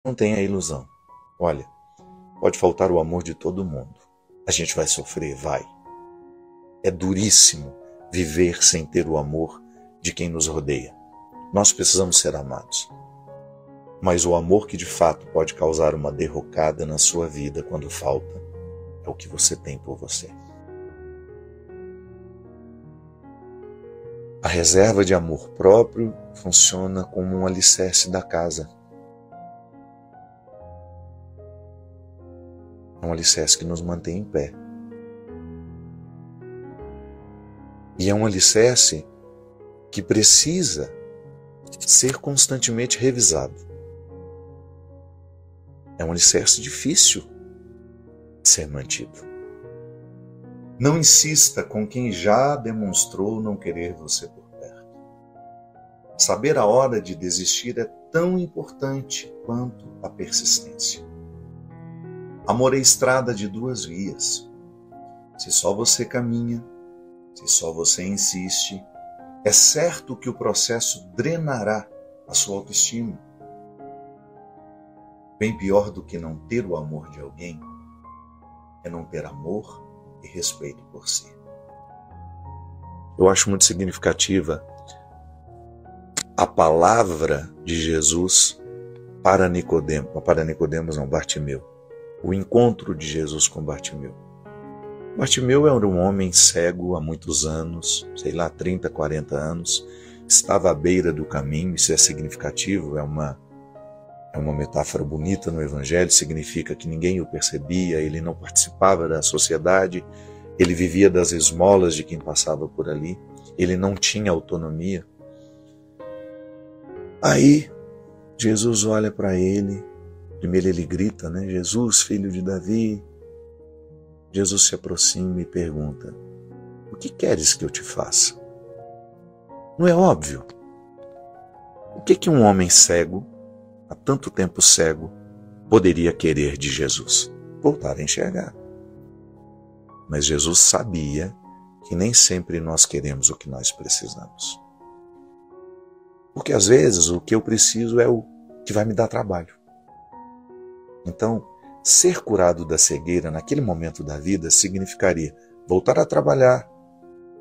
Não tenha ilusão. Olha, pode faltar o amor de todo mundo. A gente vai sofrer, vai. É duríssimo viver sem ter o amor de quem nos rodeia. Nós precisamos ser amados. Mas o amor que de fato pode causar uma derrocada na sua vida quando falta é o que você tem por você. A reserva de amor próprio funciona como um alicerce da casa. É um alicerce que nos mantém em pé. E é um alicerce que precisa ser constantemente revisado. É um alicerce difícil de ser mantido. Não insista com quem já demonstrou não querer você por perto. Saber a hora de desistir é tão importante quanto a persistência. Amor é estrada de duas vias. Se só você caminha, se só você insiste, é certo que o processo drenará a sua autoestima. Bem pior do que não ter o amor de alguém é não ter amor e respeito por si. Eu acho muito significativa a palavra de Jesus para Nicodemos não, Bartimeu. O encontro de Jesus com Bartimeu. Bartimeu era um homem cego há muitos anos, 30, 40 anos, estava à beira do caminho. Isso é significativo, é uma metáfora bonita no Evangelho, significa que ninguém o percebia, ele não participava da sociedade, ele vivia das esmolas de quem passava por ali, ele não tinha autonomia. Aí, Jesus olha para ele, primeiro ele grita, Jesus, filho de Davi. Jesus se aproxima e pergunta, o que queres que eu te faça? Não é óbvio? O que um homem cego, há tanto tempo cego, poderia querer de Jesus? Voltar a enxergar. Mas Jesus sabia que nem sempre nós queremos o que nós precisamos. Porque às vezes o que eu preciso é o que vai me dar trabalho. Então, ser curado da cegueira naquele momento da vida significaria voltar a trabalhar,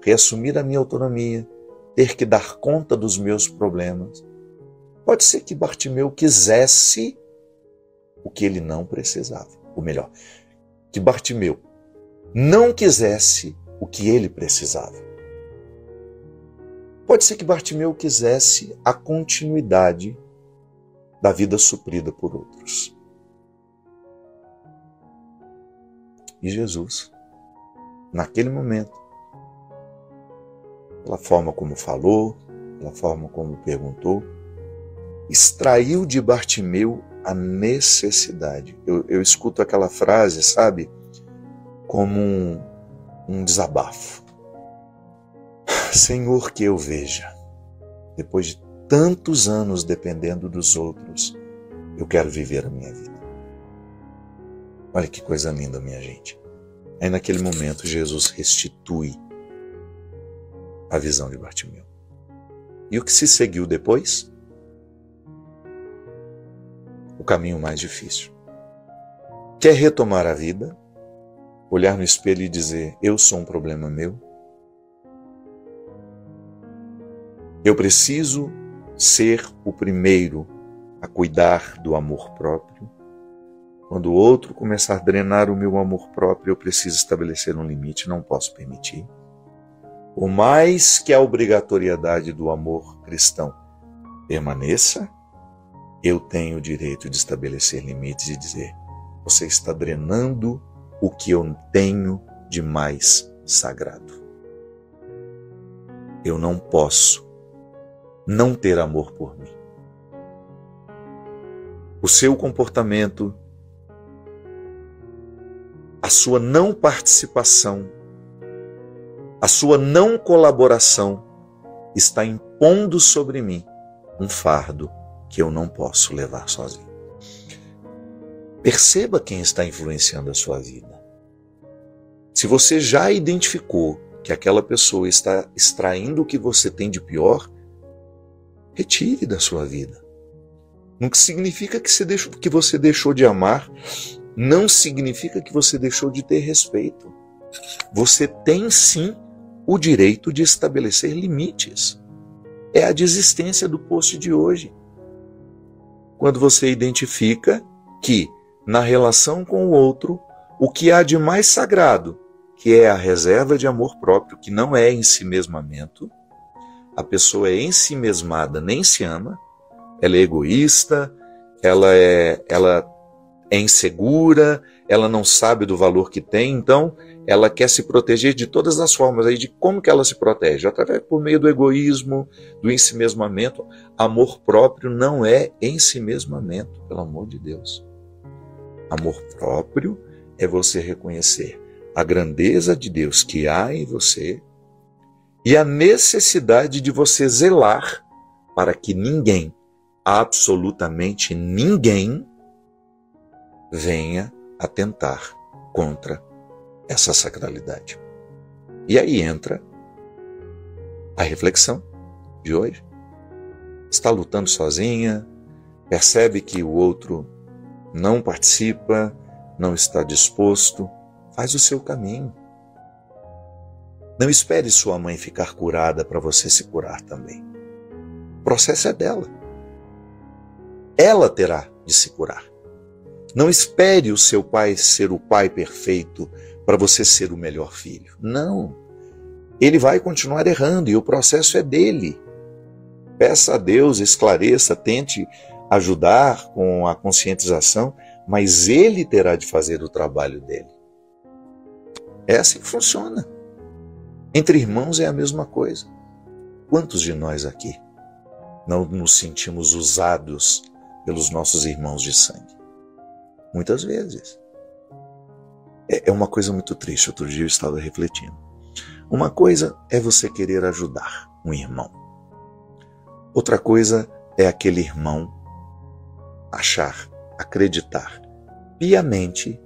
reassumir a minha autonomia, ter que dar conta dos meus problemas. Pode ser que Bartimeu quisesse o que ele não precisava. Ou melhor, que Bartimeu não quisesse o que ele precisava. Pode ser que Bartimeu quisesse a continuidade da vida suprida por outros. E Jesus, naquele momento, pela forma como falou, pela forma como perguntou, extraiu de Bartimeu a necessidade. Eu escuto aquela frase, sabe, como um desabafo. Senhor, que eu veja, depois de tantos anos dependendo dos outros, eu quero viver a minha vida. Olha que coisa linda, minha gente. Aí naquele momento Jesus restitui a visão de Bartimeu. E o que se seguiu depois? O caminho mais difícil. Quer retomar a vida? Olhar no espelho e dizer, eu sou um problema meu? Eu preciso ser o primeiro a cuidar do amor próprio? Quando o outro começar a drenar o meu amor próprio, eu preciso estabelecer um limite, não posso permitir. Por mais que a obrigatoriedade do amor cristão permaneça, eu tenho o direito de estabelecer limites e dizer, você está drenando o que eu tenho de mais sagrado. Eu não posso não ter amor por mim. O seu comportamento, a sua não participação, a sua não colaboração está impondo sobre mim um fardo que eu não posso levar sozinho. Perceba quem está influenciando a sua vida. Se você já identificou que aquela pessoa está extraindo o que você tem de pior, retire da sua vida. Não significa que você deixou de amar, não significa que você deixou de ter respeito. Você tem sim o direito de estabelecer limites. É a desistência do post de hoje. Quando você identifica que, na relação com o outro, o que há de mais sagrado, que é a reserva de amor próprio, que não é ensimesmamento, a pessoa é ensimesmada, nem se ama, ela é egoísta, ela é insegura, ela não sabe do valor que tem, então ela quer se proteger de todas as formas. Aí de como que ela se protege? Através por meio do egoísmo, do ensimesmamento. Amor próprio não é ensimesmamento, pelo amor de Deus. Amor próprio é você reconhecer a grandeza de Deus que há em você e a necessidade de você zelar para que ninguém, absolutamente ninguém, venha atentar contra essa sacralidade. E aí entra a reflexão de hoje. Está lutando sozinha, percebe que o outro não participa, não está disposto, faz o seu caminho. Não espere sua mãe ficar curada para você se curar também. O processo é dela. Ela terá de se curar. Não espere o seu pai ser o pai perfeito para você ser o melhor filho. Não. Ele vai continuar errando e o processo é dele. Peça a Deus, esclareça, tente ajudar com a conscientização, mas ele terá de fazer o trabalho dele. É assim que funciona. Entre irmãos é a mesma coisa. Quantos de nós aqui não nos sentimos usados pelos nossos irmãos de sangue? Muitas vezes. É uma coisa muito triste. Outro dia eu estava refletindo. Uma coisa é você querer ajudar um irmão. Outra coisa é aquele irmão achar, acreditar piamente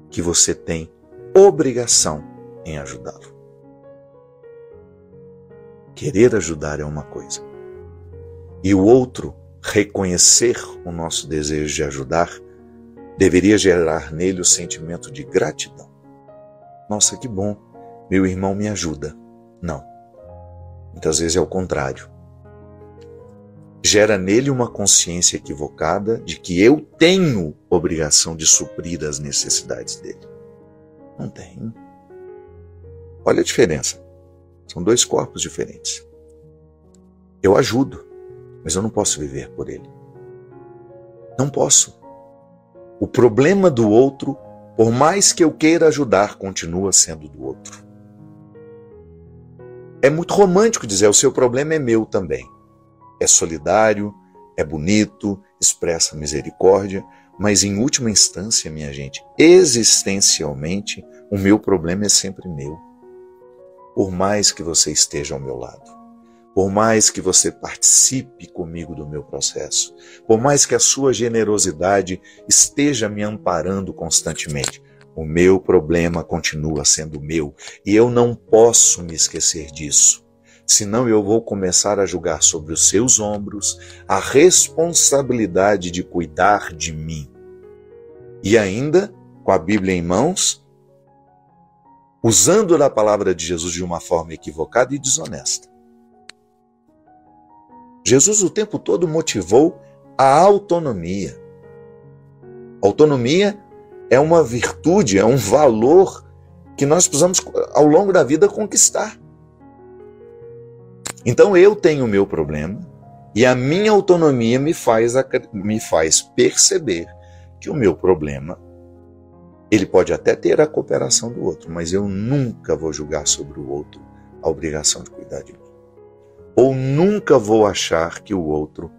que você tem obrigação em ajudá-lo. Querer ajudar é uma coisa. E o outro reconhecer o nosso desejo de ajudar deveria gerar nele o sentimento de gratidão. Nossa, que bom, meu irmão me ajuda. Não. Muitas vezes é o contrário. Gera nele uma consciência equivocada de que eu tenho obrigação de suprir as necessidades dele. Não tenho. Olha a diferença. São dois corpos diferentes. Eu ajudo, mas eu não posso viver por ele. Não posso. O problema do outro, por mais que eu queira ajudar, continua sendo do outro. É muito romântico dizer, o seu problema é meu também. É solidário, é bonito, expressa misericórdia, mas em última instância, minha gente, existencialmente, o meu problema é sempre meu. Por mais que você esteja ao meu lado, por mais que você participe comigo do meu processo, por mais que a sua generosidade esteja me amparando constantemente, o meu problema continua sendo meu e eu não posso me esquecer disso. Senão eu vou começar a julgar sobre os seus ombros a responsabilidade de cuidar de mim. E ainda, com a Bíblia em mãos, usando a palavra de Jesus de uma forma equivocada e desonesta. Jesus o tempo todo motivou a autonomia. Autonomia é uma virtude, é um valor que nós precisamos, ao longo da vida, conquistar. Então eu tenho o meu problema e a minha autonomia me faz perceber que o meu problema, ele pode até ter a cooperação do outro, mas eu nunca vou julgar sobre o outro a obrigação de cuidar de mim. Ou nunca vou achar que o outro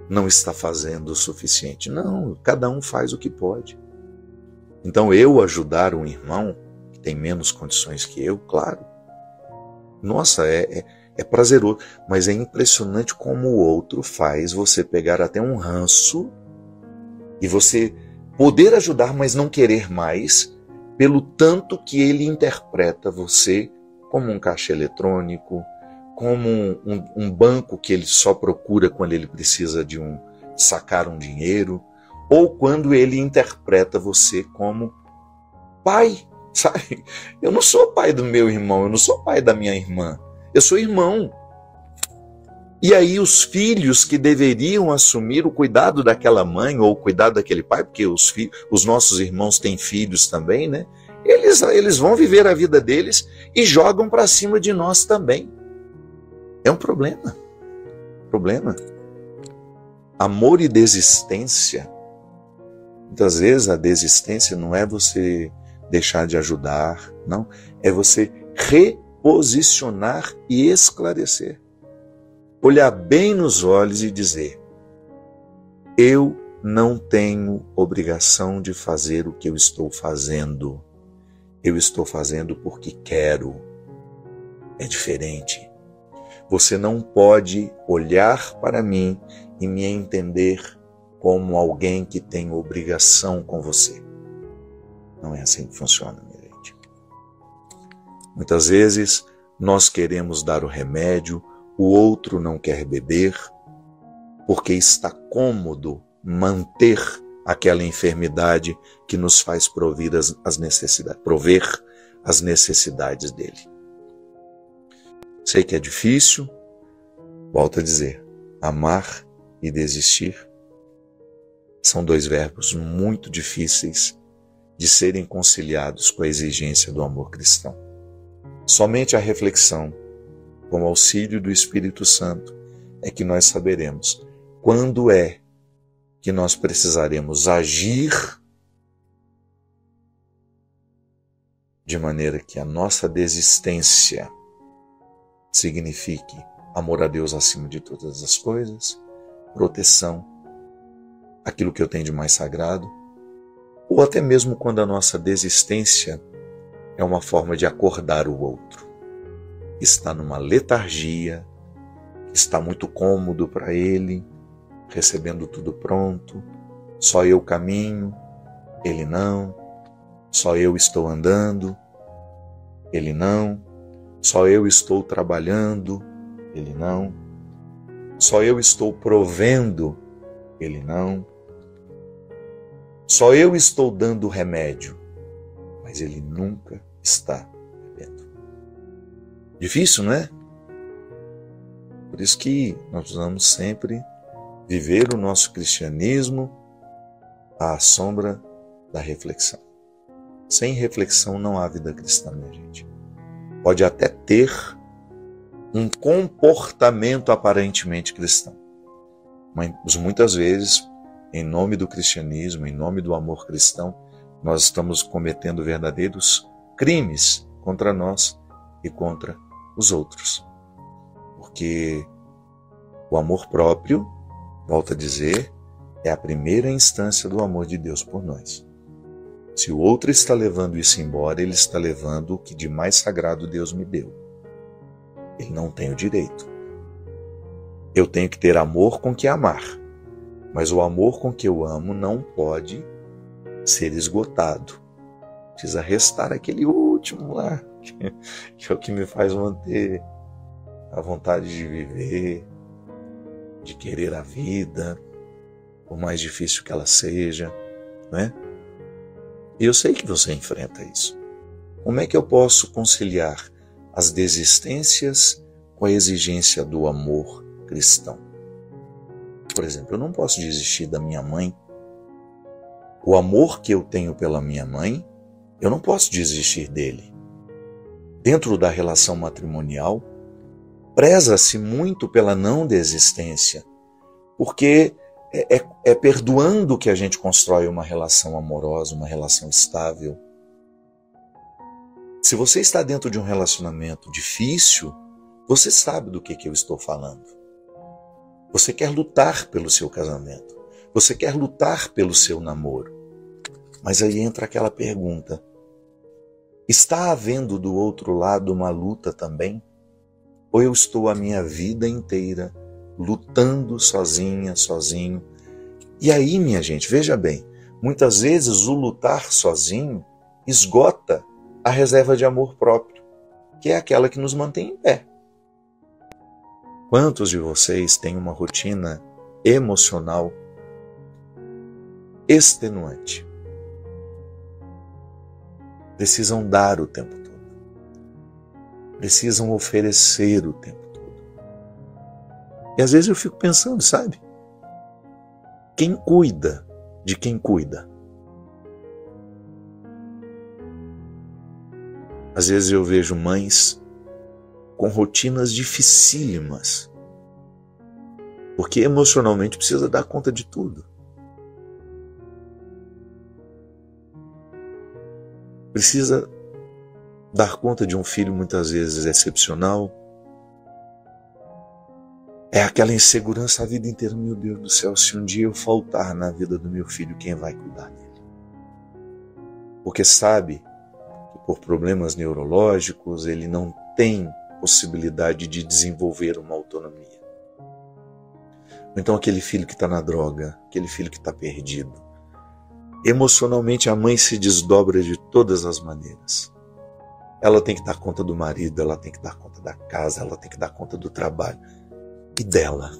não está fazendo o suficiente. Não, cada um faz o que pode. Então eu ajudar um irmão que tem menos condições que eu, claro, nossa, é prazeroso, mas é impressionante como o outro faz você pegar até um ranço e você poder ajudar, mas não querer mais, pelo tanto que ele interpreta você como um caixa eletrônico, como um banco que ele só procura quando ele precisa de sacar um dinheiro, ou quando ele interpreta você como pai, sabe? Eu não sou pai do meu irmão, eu não sou pai da minha irmã, eu sou irmão. E aí os filhos que deveriam assumir o cuidado daquela mãe ou o cuidado daquele pai, porque os nossos irmãos têm filhos também, né? Eles vão viver a vida deles e jogam para cima de nós também. É um problema. Problema. Amor e desistência. Muitas vezes a desistência não é você deixar de ajudar, não. É você reposicionar e esclarecer. Olhar bem nos olhos e dizer: eu não tenho obrigação de fazer o que eu estou fazendo. Eu estou fazendo porque quero. É diferente. Você não pode olhar para mim e me entender como alguém que tem obrigação com você. Não é assim que funciona, minha gente. Muitas vezes nós queremos dar o remédio, o outro não quer beber, porque está cômodo manter aquela enfermidade que nos faz prover as necessidades dele. Sei que é difícil, volto a dizer, amar e desistir são dois verbos muito difíceis de serem conciliados com a exigência do amor cristão. Somente a reflexão, com o auxílio do Espírito Santo, é que nós saberemos quando é que nós precisaremos agir de maneira que a nossa desistência signifique amor a Deus acima de todas as coisas, proteção, aquilo que eu tenho de mais sagrado, ou até mesmo quando a nossa desistência é uma forma de acordar o outro. Está numa letargia, está muito cômodo para ele, recebendo tudo pronto, só eu caminho, ele não, só eu estou andando, ele não, só eu estou trabalhando, ele não, só eu estou provendo, ele não, só eu estou dando remédio, mas ele nunca está bebendo. Difícil, não é? Por isso que nós precisamos sempre viver o nosso cristianismo à sombra da reflexão. Sem reflexão não há vida cristã, minha gente. Pode até ter um comportamento aparentemente cristão, mas muitas vezes, em nome do cristianismo, em nome do amor cristão, nós estamos cometendo verdadeiros crimes contra nós e contra os outros. Porque o amor próprio, volto a dizer, é a primeira instância do amor de Deus por nós. Se o outro está levando isso embora, ele está levando o que de mais sagrado Deus me deu. Ele não tem o direito. Eu tenho que ter amor com que amar, mas o amor com que eu amo não pode ser esgotado. Precisa restar aquele último lá, que é o que me faz manter a vontade de viver, de querer a vida, por mais difícil que ela seja, não é? E eu sei que você enfrenta isso. Como é que eu posso conciliar as desistências com a exigência do amor cristão? Por exemplo, eu não posso desistir da minha mãe. O amor que eu tenho pela minha mãe, eu não posso desistir dele. Dentro da relação matrimonial, preza-se muito pela não desistência, porque é perdoando que a gente constrói uma relação amorosa, uma relação estável. Se você está dentro de um relacionamento difícil, você sabe do que eu estou falando. Você quer lutar pelo seu casamento, você quer lutar pelo seu namoro. Mas aí entra aquela pergunta: está havendo do outro lado uma luta também? Ou eu estou a minha vida inteira lutando sozinha, sozinho? E aí, minha gente, veja bem, muitas vezes o lutar sozinho esgota a reserva de amor próprio, que é aquela que nos mantém em pé. Quantos de vocês têm uma rotina emocional extenuante. Precisam dar o tempo todo. Precisam oferecer o tempo todo. E às vezes eu fico pensando, sabe? Quem cuida de quem cuida? Às vezes eu vejo mães com rotinas dificílimas, porque emocionalmente precisa dar conta de tudo. Precisa dar conta de um filho muitas vezes excepcional. É aquela insegurança a vida inteira. Meu Deus do céu, se um dia eu faltar na vida do meu filho, quem vai cuidar dele? Porque sabe que por problemas neurológicos ele não tem possibilidade de desenvolver uma autonomia. Então aquele filho que está na droga, aquele filho que está perdido, emocionalmente a mãe se desdobra de todas as maneiras. Ela tem que dar conta do marido, ela tem que dar conta da casa, ela tem que dar conta do trabalho. E dela?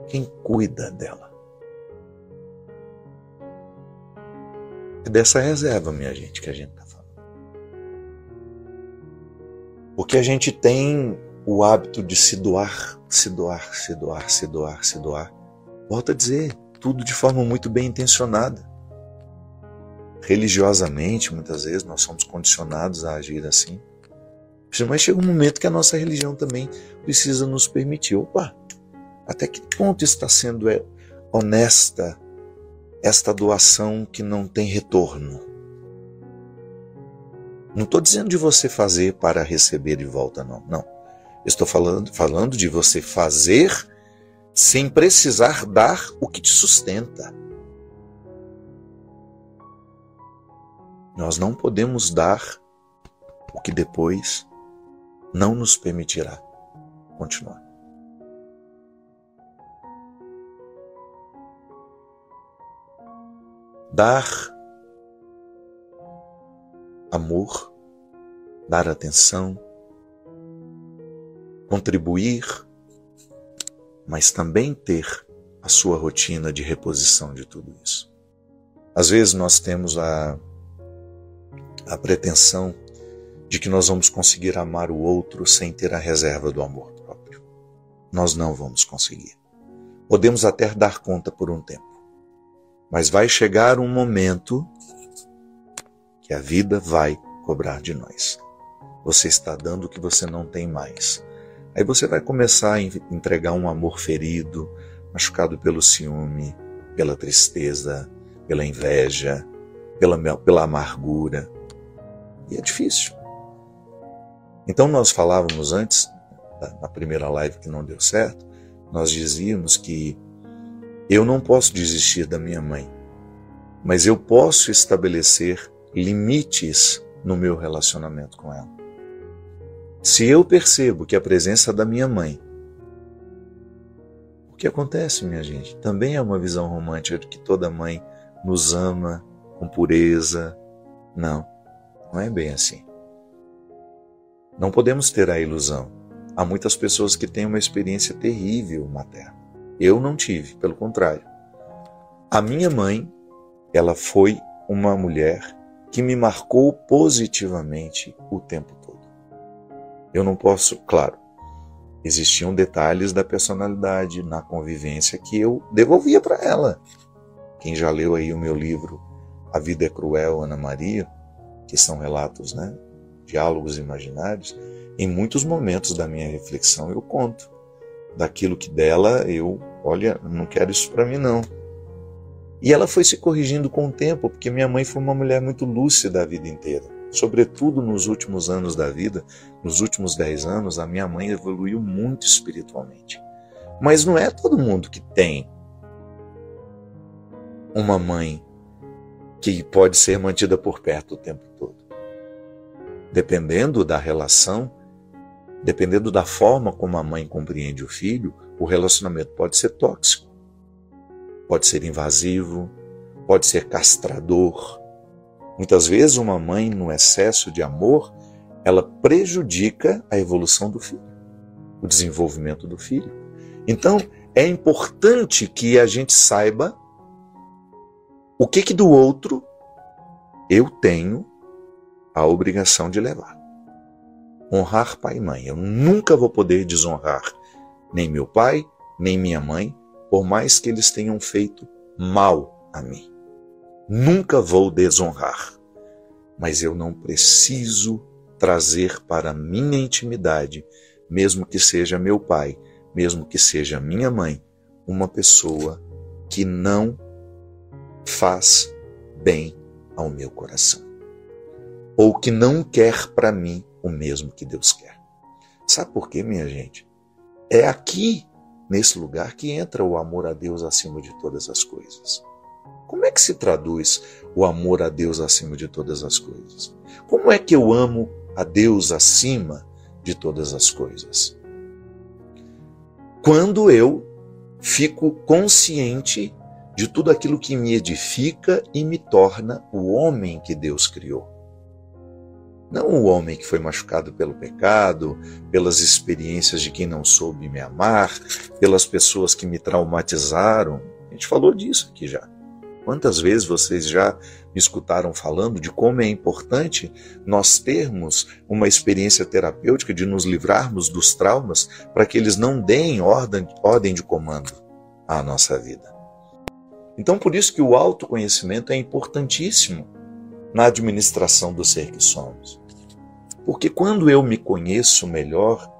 Quem cuida dela? É dessa reserva, minha gente, que a gente está falando. Porque a gente tem o hábito de se doar. Volto a dizer, tudo de forma muito bem intencionada. Religiosamente, muitas vezes, nós somos condicionados a agir assim. Mas chega um momento que a nossa religião também precisa nos permitir. Opa, até que ponto está sendo honesta esta doação que não tem retorno? Não estou dizendo de você fazer para receber de volta, não. Não. Estou falando de você fazer sem precisar dar o que te sustenta. Nós não podemos dar o que depois não nos permitirá continuar. Dar amor, dar atenção, contribuir, mas também ter a sua rotina de reposição de tudo isso. Às vezes nós temos a pretensão de que nós vamos conseguir amar o outro sem ter a reserva do amor próprio. Nós não vamos conseguir. Podemos até dar conta por um tempo, mas vai chegar um momento que a vida vai cobrar de nós. Você está dando o que você não tem mais. Aí você vai começar a entregar um amor ferido, machucado pelo ciúme, pela tristeza, pela inveja, pela amargura. E é difícil. Então nós falávamos antes, na primeira live que não deu certo, nós dizíamos que eu não posso desistir da minha mãe, mas eu posso estabelecer limites no meu relacionamento com ela. Se eu percebo que a presença da minha mãe, o que acontece, minha gente, também é uma visão romântica de que toda mãe nos ama com pureza. Não, não é bem assim. Não podemos ter a ilusão. Há muitas pessoas que têm uma experiência terrível materna. Eu não tive, pelo contrário. A minha mãe, ela foi uma mulher que me marcou positivamente o tempo todo. Eu não posso, claro, existiam detalhes da personalidade na convivência que eu devolvia para ela. Quem já leu aí o meu livro A Vida é Cruel, Ana Maria, que são relatos, né? Diálogos imaginários, em muitos momentos da minha reflexão eu conto daquilo que dela olha, não quero isso para mim não. E ela foi se corrigindo com o tempo, porque minha mãe foi uma mulher muito lúcida a vida inteira. Sobretudo nos últimos anos da vida, nos últimos 10 anos, a minha mãe evoluiu muito espiritualmente. Mas não é todo mundo que tem uma mãe que pode ser mantida por perto o tempo todo. Dependendo da relação, dependendo da forma como a mãe compreende o filho, o relacionamento pode ser tóxico, pode ser invasivo, pode ser castrador. Muitas vezes uma mãe, no excesso de amor, ela prejudica a evolução do filho, o desenvolvimento do filho. Então, é importante que a gente saiba o que do outro eu tenho a obrigação de levar. Honrar pai e mãe. Eu nunca vou poder desonrar nem meu pai, nem minha mãe, por mais que eles tenham feito mal a mim. Nunca vou desonrar. Mas eu não preciso trazer para a minha intimidade, mesmo que seja meu pai, mesmo que seja minha mãe, uma pessoa que não faz bem ao meu coração. Ou que não quer para mim o mesmo que Deus quer. Sabe por quê, minha gente? É aqui, nesse lugar, que entra o amor a Deus acima de todas as coisas. Como é que se traduz o amor a Deus acima de todas as coisas? Como é que eu amo a Deus acima de todas as coisas? Quando eu fico consciente de tudo aquilo que me edifica e me torna o homem que Deus criou. Não o homem que foi machucado pelo pecado, pelas experiências de quem não soube me amar, pelas pessoas que me traumatizaram. A gente falou disso aqui já. Quantas vezes vocês já me escutaram falando de como é importante nós termos uma experiência terapêutica de nos livrarmos dos traumas para que eles não deem ordem de comando à nossa vida. Então, por isso que o autoconhecimento é importantíssimo na administração do ser que somos. Porque quando eu me conheço melhor,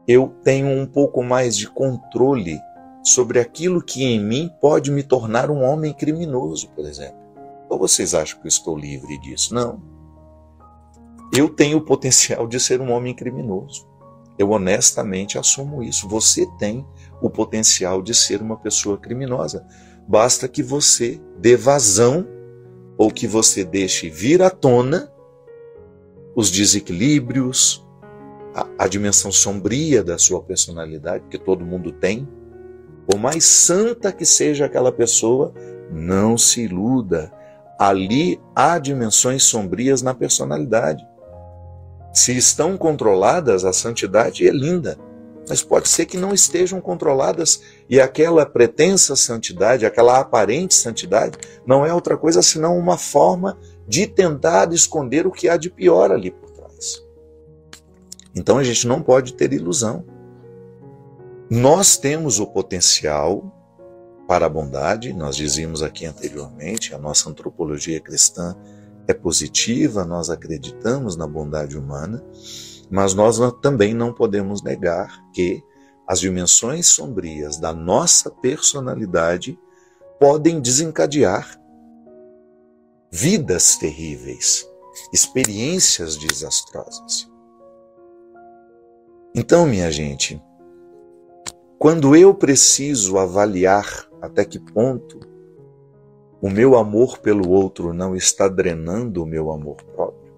eu tenho um pouco mais de controle sobre aquilo que em mim pode me tornar um homem criminoso, por exemplo. Ou vocês acham que eu estou livre disso? Não. Eu tenho o potencial de ser um homem criminoso. Eu honestamente assumo isso. Você tem o potencial de ser uma pessoa criminosa. Basta que você dê vazão ou que você deixe vir à tona os desequilíbrios, a dimensão sombria da sua personalidade, que todo mundo tem. Por mais santa que seja aquela pessoa, não se iluda. Ali há dimensões sombrias na personalidade. Se estão controladas, a santidade é linda, mas pode ser que não estejam controladas e aquela pretensa santidade, aquela aparente santidade, não é outra coisa senão uma forma de tentar esconder o que há de pior ali por trás. Então a gente não pode ter ilusão. Nós temos o potencial para a bondade, nós dizíamos aqui anteriormente, a nossa antropologia cristã é positiva, nós acreditamos na bondade humana, mas nós também não podemos negar que as dimensões sombrias da nossa personalidade podem desencadear vidas terríveis, experiências desastrosas. Então, minha gente, quando eu preciso avaliar até que ponto o meu amor pelo outro não está drenando o meu amor próprio,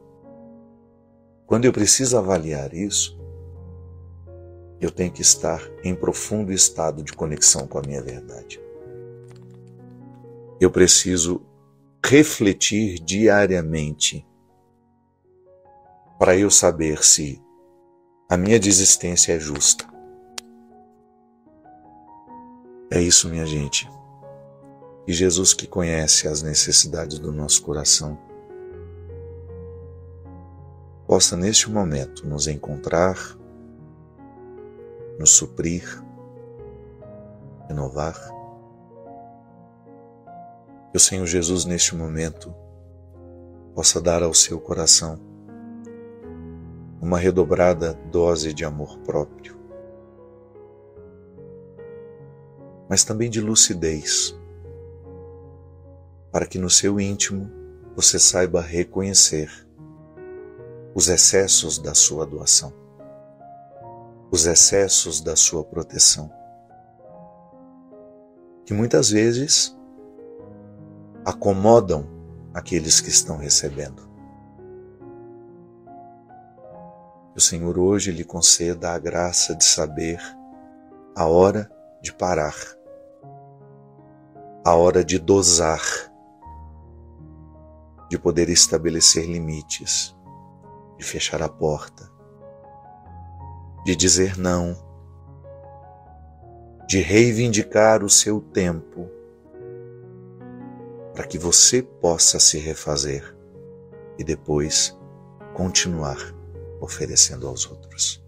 quando eu preciso avaliar isso, eu tenho que estar em profundo estado de conexão com a minha verdade. Eu preciso refletir diariamente para eu saber se a minha desistência é justa. É isso, minha gente. E Jesus, que conhece as necessidades do nosso coração, possa neste momento nos encontrar, nos suprir, renovar. Que o Senhor Jesus neste momento possa dar ao seu coração uma redobrada dose de amor próprio, mas também de lucidez, para que no seu íntimo você saiba reconhecer os excessos da sua doação, os excessos da sua proteção, que muitas vezes acomodam aqueles que estão recebendo. Que o Senhor hoje lhe conceda a graça de saber a hora de parar, a hora de dosar, de poder estabelecer limites, de fechar a porta, de dizer não, de reivindicar o seu tempo para que você possa se refazer e depois continuar oferecendo aos outros.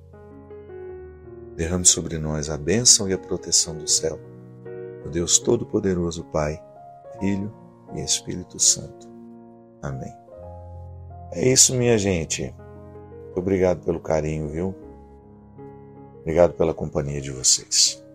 Derrame sobre nós a bênção e a proteção do céu, do Deus Todo-Poderoso, Pai, Filho e Espírito Santo. Amém. É isso, minha gente. Obrigado pelo carinho, viu? Obrigado pela companhia de vocês.